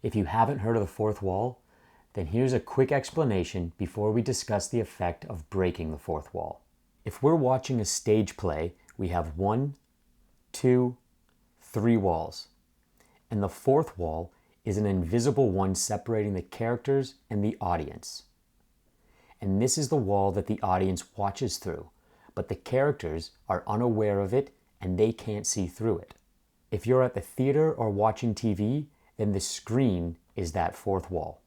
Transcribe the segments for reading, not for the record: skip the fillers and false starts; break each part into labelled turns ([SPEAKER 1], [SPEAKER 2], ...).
[SPEAKER 1] If you haven't heard of the fourth wall, then here's a quick explanation before we discuss the effect of breaking the fourth wall. If we're watching a stage play, we have 1, 2, 3 walls. And the fourth wall is an invisible one separating the characters and the audience. And this is the wall that the audience watches through, but the characters are unaware of it and they can't see through it. If you're at the theater or watching TV, then the screen is that fourth wall.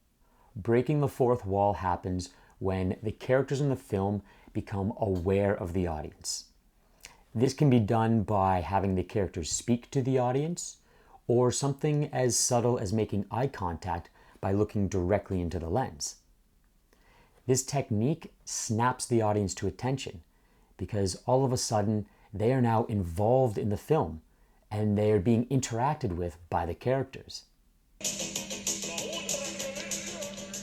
[SPEAKER 1] Breaking the fourth wall happens when the characters in the film become aware of the audience. This can be done by having the characters speak to the audience, or something as subtle as making eye contact by looking directly into the lens. This technique snaps the audience to attention because all of a sudden they are now involved in the film and they are being interacted with by the characters.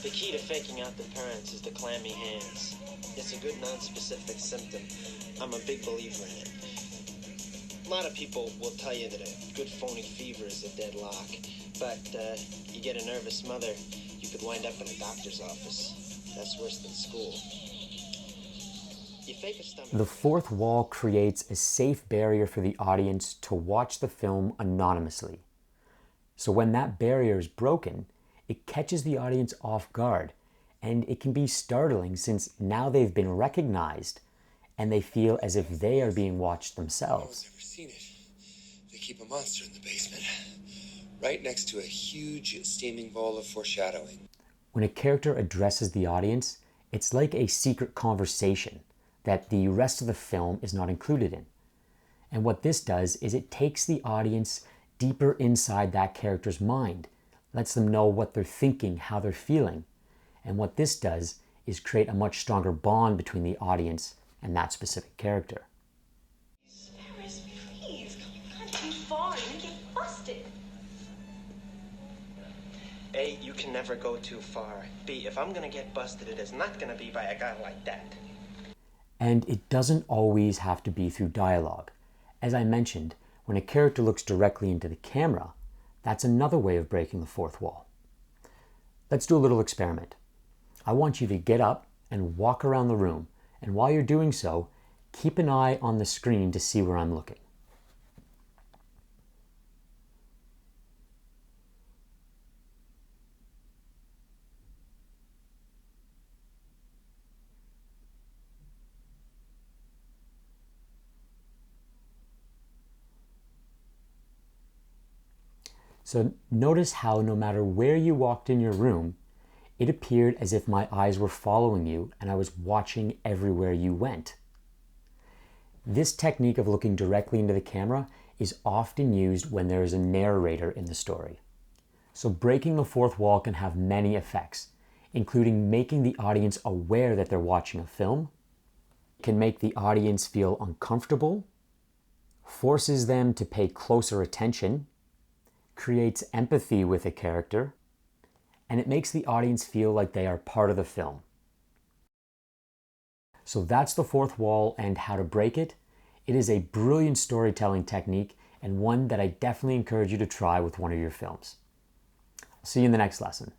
[SPEAKER 2] The key to faking out the parents is the clammy hands. It's a good non-specific symptom. I'm a big believer in it. A lot of people will tell you that a good phony fever is a deadlock, but you get a nervous mother, you could wind up in a doctor's office. That's worse than school. You fake a stomach.
[SPEAKER 1] The fourth wall creates a safe barrier for the audience to watch the film anonymously. So when that barrier is broken, it catches the audience off guard, and it can be startling since now they've been recognized and they feel as if they are being watched themselves.
[SPEAKER 3] No one's ever seen it. They keep a monster in the basement, right next to a huge steaming bowl of foreshadowing.
[SPEAKER 1] When a character addresses the audience, it's like a secret conversation that the rest of the film is not included in. And what this does is it takes the audience deeper inside that character's mind, lets them know what they're thinking, how they're feeling. And what this does is create a much stronger bond between the audience and that specific character.
[SPEAKER 4] Ferris, please, you can't go far and get busted.
[SPEAKER 2] A, you can never go too far. B, if I'm gonna get busted, it is not gonna be by a guy like that.
[SPEAKER 1] And it doesn't always have to be through dialogue. As I mentioned, when a character looks directly into the camera, that's another way of breaking the fourth wall. Let's do a little experiment. I want you to get up and walk around the room, and while you're doing so, keep an eye on the screen to see where I'm looking. So notice how no matter where you walked in your room, it appeared as if my eyes were following you and I was watching everywhere you went. This technique of looking directly into the camera is often used when there is a narrator in the story. So breaking the fourth wall can have many effects, including making the audience aware that they're watching a film. It can make the audience feel uncomfortable, forces them to pay closer attention, creates empathy with a character, and it makes the audience feel like they are part of the film. So that's the fourth wall and how to break it. It is a brilliant storytelling technique and one that I definitely encourage you to try with one of your films. I'll see you in the next lesson.